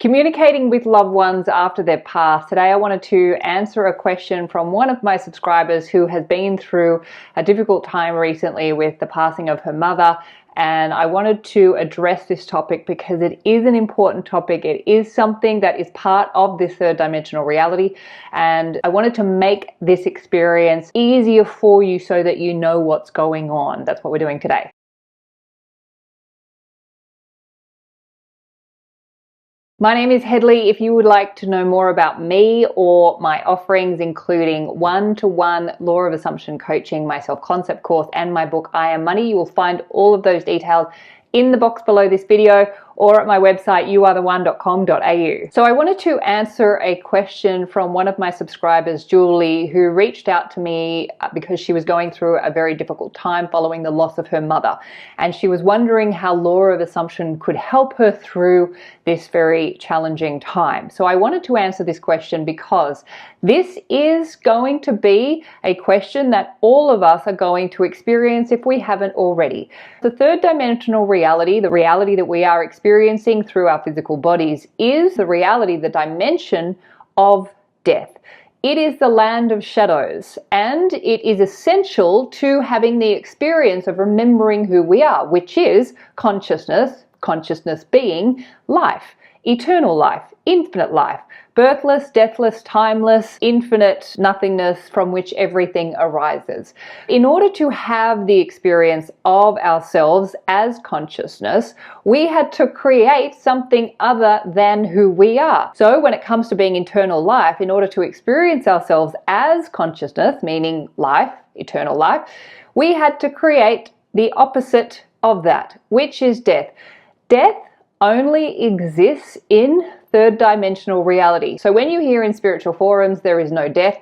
Communicating with loved ones after their passed. Today I wanted to answer a question from one of my subscribers who has been through a difficult time recently with the passing of her mother, and I wanted to address this topic because it is an important topic. It is something that is part of this third dimensional reality, and I wanted to make this experience easier for you so that you know what's going on. That's what we're doing today. My name is Hedley. If you would like to know more about me or my offerings, including one-to-one Law of Assumption coaching, my self-concept course, and my book, I Am Money, you will find all of those details in the box below this video or at my website, youaretheone.com.au. So I wanted to answer a question from one of my subscribers, Julie, who reached out to me because she was going through a very difficult time following the loss of her mother. And she was wondering how Law of Assumption could help her through this very challenging time. So I wanted to answer this question because this is going to be a question that all of us are going to experience if we haven't already. The third dimensional reality, the reality that we are experiencing through our physical bodies, is the reality, the dimension of death. It is the land of shadows, and it is essential to having the experience of remembering who we are, which is consciousness, consciousness being life, eternal life, infinite life, birthless, deathless, timeless, infinite nothingness from which everything arises. In order to have the experience of ourselves as consciousness, we had to create something other than who we are. So when it comes to being eternal life, in order to experience ourselves as consciousness, meaning life, eternal life, we had to create the opposite of that, which is death. Death only exists in third dimensional reality. So when you hear in spiritual forums there is no death,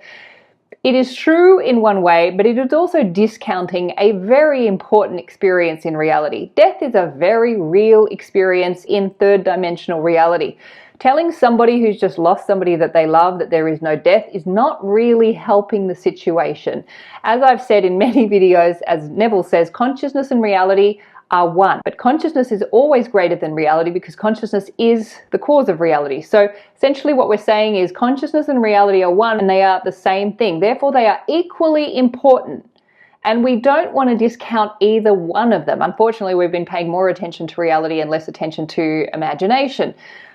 it is true in one way, but it is also discounting a very important experience in reality. Death is a very real experience in third dimensional reality. Telling somebody who's just lost somebody that they love that there is no death is not really helping the situation. As I've said in many videos, as Neville says, consciousness and reality are one. But consciousness is always greater than reality because consciousness is the cause of reality. So essentially what we're saying is consciousness and reality are one and they are the same thing. Therefore, they are equally important. And we don't want to discount either one of them. Unfortunately, we've been paying more attention to reality and less attention to imagination.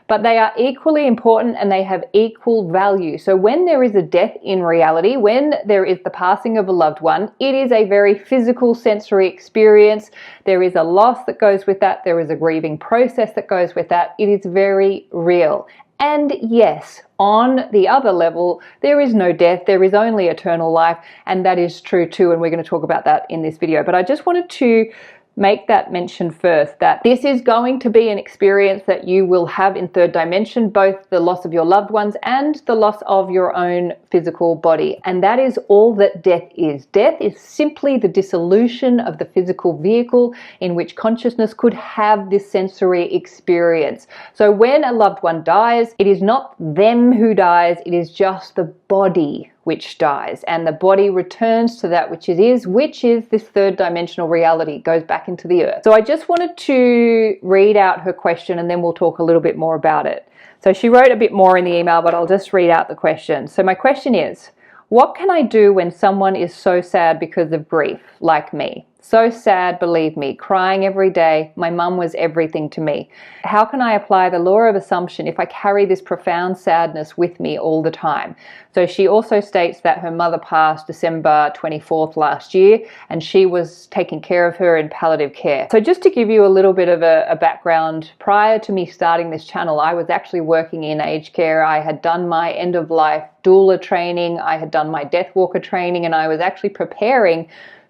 But they are equally important and they have equal value. So when there is a death in reality, when there is the passing of a loved one, it is a very physical sensory experience. There is a loss that goes with that. There is a grieving process that goes with that. It is very real. And yes, on the other level, there is no death, there is only eternal life, and that is true too, and we're going to talk about that in this video. But I just wanted to make that mention first, that this is going to be an experience that you will have in third dimension, both the loss of your loved ones and the loss of your own physical body. And that is all that death is. Death is simply the dissolution of the physical vehicle in which consciousness could have this sensory experience. So when a loved one dies, it is not them who dies, it is just the body which dies, and the body returns to that which it is, which is this third dimensional reality. It goes back into the earth. So I just wanted to read out her question and then we'll talk a little bit more about it. So she wrote a bit more in the email, but I'll just read out the question. So my question is, what can I do when someone is so sad because of grief, like me? So sad, believe me, crying every day. My mum was everything to me. How can I apply the law of assumption if I carry this profound sadness with me all the time? So she also states that her mother passed December 24th last year, and she was taking care of her in palliative care. So just to give you a little bit of a background, prior to me starting this channel, I was actually working in aged care. I had done my end-of-life doula training, I had done my death walker training, and I was actually preparing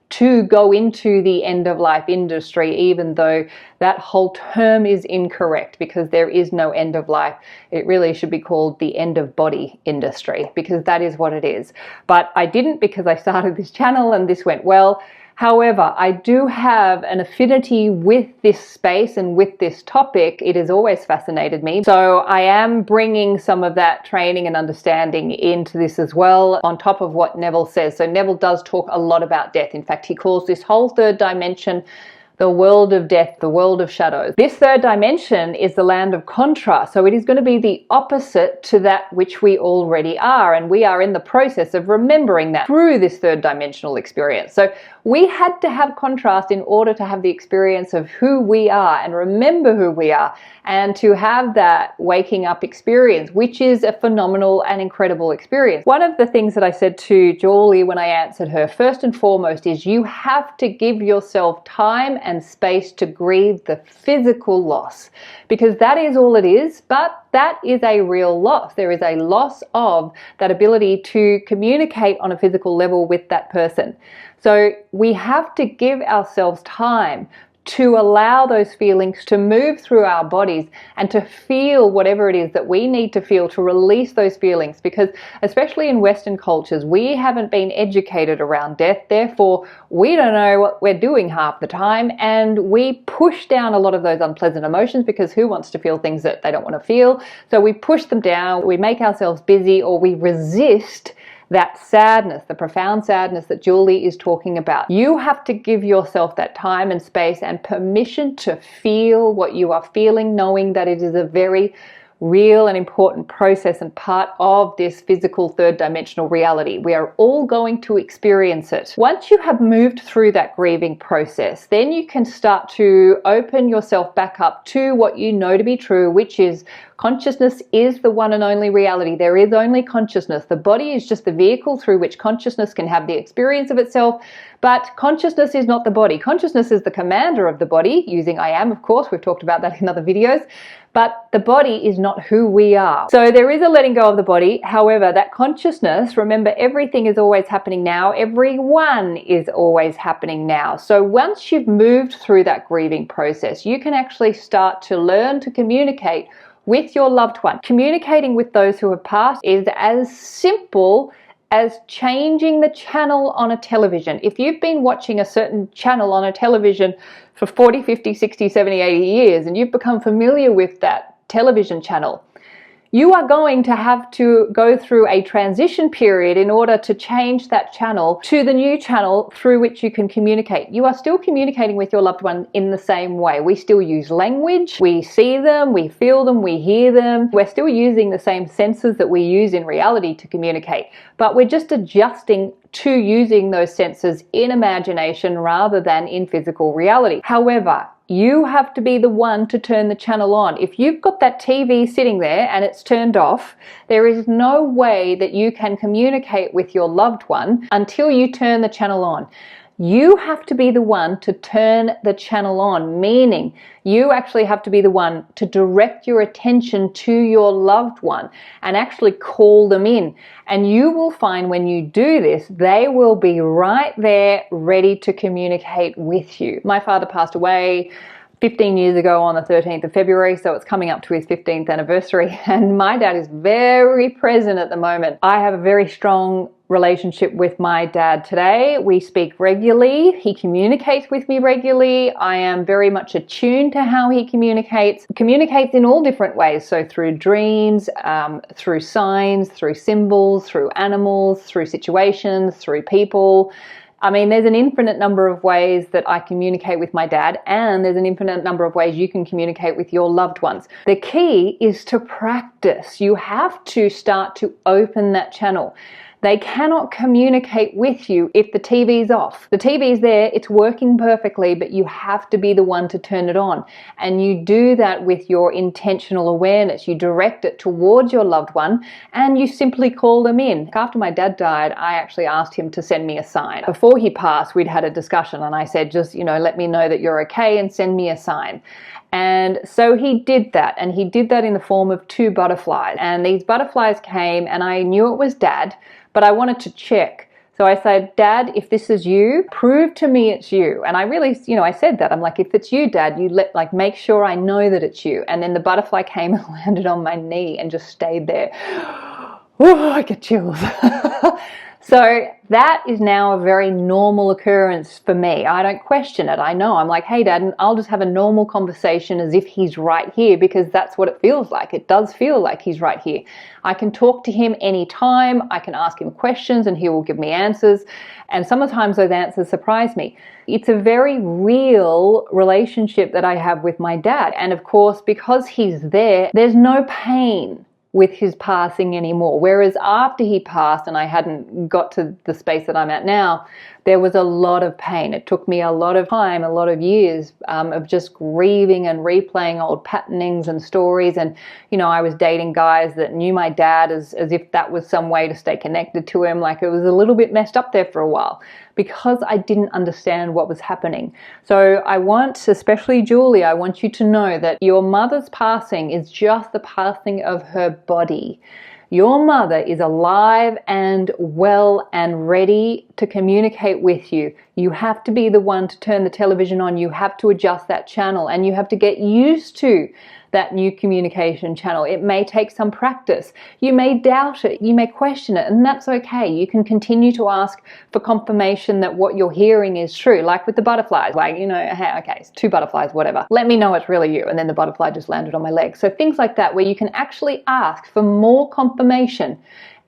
to go into the end-of-life industry, even though that whole term is incorrect because there is no end of life. It really should be called the end-of-body industry because that is what it is. But I didn't because I started this channel and this went well. However, I do have an affinity with this space and with this topic. It has always fascinated me. So I am bringing some of that training and understanding into this as well, on top of what Neville says. So Neville does talk a lot about death. In fact, he calls this whole third dimension the world of death, the world of shadows. This third dimension is the land of contrast. So it is going to be the opposite to that which we already are. And we are in the process of remembering that through this third dimensional experience. So we had to have contrast in order to have the experience of who we are and remember who we are, and to have that waking up experience, which is a phenomenal and incredible experience. One of the things that I said to Julie when I answered her, first and foremost, is you have to give yourself time and space to grieve the physical loss, because that is all it is, but that is a real loss. There is a loss of that ability to communicate on a physical level with that person. So we have to give ourselves time to allow those feelings to move through our bodies and to feel whatever it is that we need to feel, to release those feelings, because especially in Western cultures, we haven't been educated around death. Therefore, we don't know what we're doing half the time, and we push down a lot of those unpleasant emotions, because who wants to feel things that they don't want to feel? So we push them down, we make ourselves busy, or we resist that sadness, the profound sadness that Julie is talking about. You have to give yourself that time and space and permission to feel what you are feeling, knowing that it is a very real and important process and part of this physical third dimensional reality. We are all going to experience it. Once you have moved through that grieving process, then you can start to open yourself back up to what you know to be true, which is consciousness is the one and only reality. There is only consciousness. The body is just the vehicle through which consciousness can have the experience of itself, but consciousness is not the body. Consciousness is the commander of the body, using I am, of course. We've talked about that in other videos. But the body is not who we are. So there is a letting go of the body. However, that consciousness, remember, everything is always happening now. Everyone is always happening now. So once you've moved through that grieving process, you can actually start to learn to communicate with your loved one. Communicating with those who have passed is as simple as changing the channel on a television. If you've been watching a certain channel on a television for 40, 50, 60, 70, 80 years, and you've become familiar with that television channel, you are going to have to go through a transition period in order to change that channel to the new channel through which you can communicate. You are still communicating with your loved one in the same way. We still use language. We see them, we feel them, we hear them. We're still using the same senses that we use in reality to communicate, but we're just adjusting to using those senses in imagination rather than in physical reality. However, you have to be the one to turn the channel on. If you've got that TV sitting there and it's turned off, there is no way that you can communicate with your loved one until you turn the channel on. You have to be the one to turn the channel on, meaning you actually have to be the one to direct your attention to your loved one and actually call them in. And you will find when you do this, they will be right there ready to communicate with you. My father passed away 15 years ago on the 13th of February, so it's coming up to his 15th anniversary, and my dad is very present at the moment. I have a very strong relationship with my dad today. We speak regularly. He communicates with me regularly. I am very much attuned to how he communicates in all different ways. So through dreams, through signs, through symbols, through animals, through situations, through people. I mean, there's an infinite number of ways that I communicate with my dad, and there's an infinite number of ways you can communicate with your loved ones. The key is to practice. You have to start to open that channel. They cannot communicate with you if the TV's off. The TV's there, it's working perfectly, but you have to be the one to turn it on. And you do that with your intentional awareness. You direct it towards your loved one and you simply call them in. After my dad died, I actually asked him to send me a sign. Before he passed, we'd had a discussion and I said, just, let me know that you're okay and send me a sign. And so he did that, and he did that in the form of 2 butterflies. And these butterflies came, and I knew it was Dad, but I wanted to check. So I said, Dad, if this is you, prove to me it's you. And I really, I said that. I'm like, if it's you, Dad, you make sure I know that it's you. And then the butterfly came and landed on my knee and just stayed there. Oh, I get chills. So that is now a very normal occurrence for me. I don't question it. I know. I'm like, hey, Dad, and I'll just have a normal conversation as if he's right here, because that's what it feels like. It does feel like he's right here. I can talk to him anytime. I can ask him questions and he will give me answers. And sometimes those answers surprise me. It's a very real relationship that I have with my dad. And of course, because he's there, there's no pain with his passing anymore. Whereas after he passed and I hadn't got to the space that I'm at now, there was a lot of pain. It took me a lot of time, a lot of years of just grieving and replaying old patternings and stories. And, you know, I was dating guys that knew my dad as if that was some way to stay connected to him. Like, it was a little bit messed up there for a while because I didn't understand what was happening. So I want, especially Julie, I want you to know that your mother's passing is just the passing of her body. Your mother is alive and well and ready to communicate with you. You have to be the one to turn the television on. You have to adjust that channel, and you have to get used to that new communication channel. It may take some practice. You may doubt it. You may question it, and that's okay. You can continue to ask for confirmation that what you're hearing is true. Like with the butterflies, like, you know, hey, okay, it's 2 butterflies, whatever. Let me know it's really you. And then the butterfly just landed on my leg. So things like that, where you can actually ask for more confirmation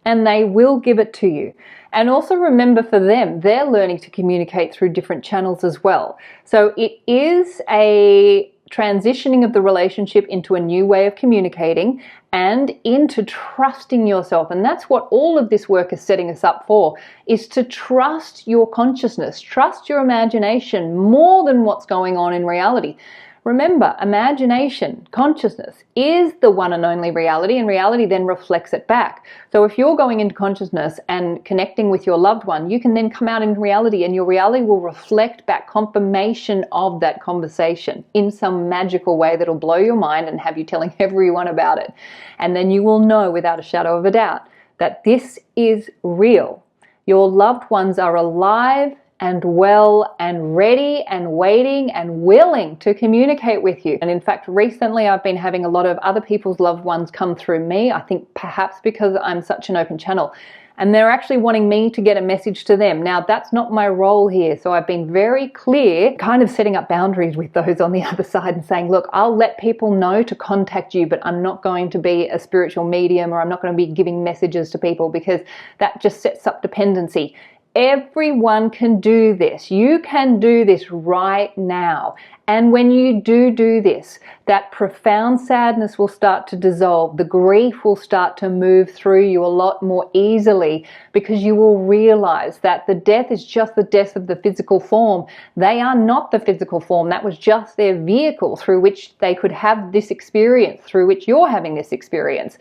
and they will give it to you. And also remember, for them, they're learning to communicate through different channels as well. So it is a transitioning of the relationship into a new way of communicating and into trusting yourself. And that's what all of this work is setting us up for, is to trust your consciousness, trust your imagination more than what's going on in reality. Remember, imagination, consciousness, is the one and only reality, and reality then reflects it back. So if you're going into consciousness and connecting with your loved one, you can then come out in reality, and your reality will reflect back confirmation of that conversation in some magical way that'll blow your mind and have you telling everyone about it. And then you will know without a shadow of a doubt that this is real. Your loved ones are alive and well and ready and waiting and willing to communicate with you. And in fact, recently I've been having a lot of other people's loved ones come through me, I think perhaps because I'm such an open channel, and they're actually wanting me to get a message to them. Now, that's not my role here, so I've been very clear, kind of setting up boundaries with those on the other side and saying, look, I'll let people know to contact you, but I'm not going to be a spiritual medium, or I'm not going to be giving messages to people, because that just sets up dependency. Everyone can do this. You can do this right now. And when you do this, that profound sadness will start to dissolve. The grief will start to move through you a lot more easily, because you will realize that the death is just the death of the physical form. They are not the physical form. That was just their vehicle through which they could have this experience, through which you're having this experience.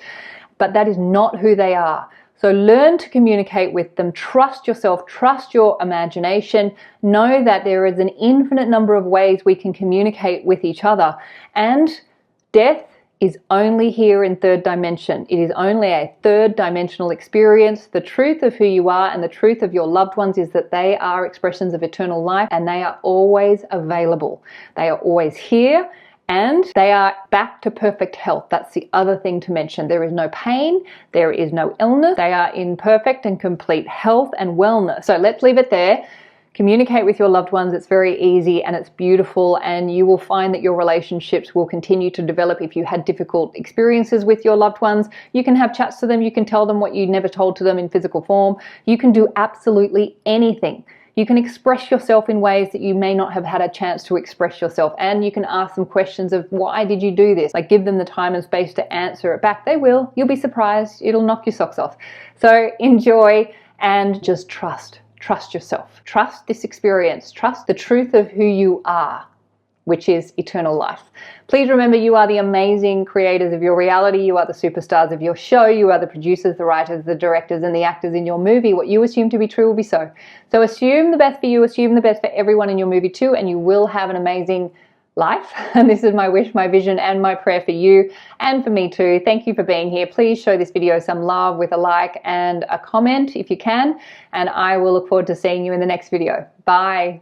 But that is not who they are. So learn to communicate with them, trust yourself, trust your imagination, know that there is an infinite number of ways we can communicate with each other. And death is only here in third dimension. It is only a third dimensional experience. The truth of who you are and the truth of your loved ones is that they are expressions of eternal life, and they are always available. They are always here. And they are back to perfect health. That's the other thing to mention. There is no pain. There is no illness. They are in perfect and complete health and wellness. So let's leave it there. Communicate with your loved ones. It's very easy and it's beautiful, and you will find that your relationships will continue to develop. If you had difficult experiences with your loved ones, you can have chats to them. You can tell them what you never told to them in physical form. You can do absolutely anything. You can express yourself in ways that you may not have had a chance to express yourself. And you can ask them questions of, why did you do this? Like, give them the time and space to answer it back. They will. You'll be surprised. It'll knock your socks off. So enjoy and just trust. Trust yourself. Trust this experience. Trust the truth of who you are, which is eternal life. Please remember, you are the amazing creators of your reality. You are the superstars of your show. You are the producers, the writers, the directors, and the actors in your movie. What you assume to be true will be so. So assume the best for you, assume the best for everyone in your movie too, and you will have an amazing life. And this is my wish, my vision, and my prayer for you and for me too. Thank you for being here. Please show this video some love with a like and a comment if you can, and I will look forward to seeing you in the next video. Bye.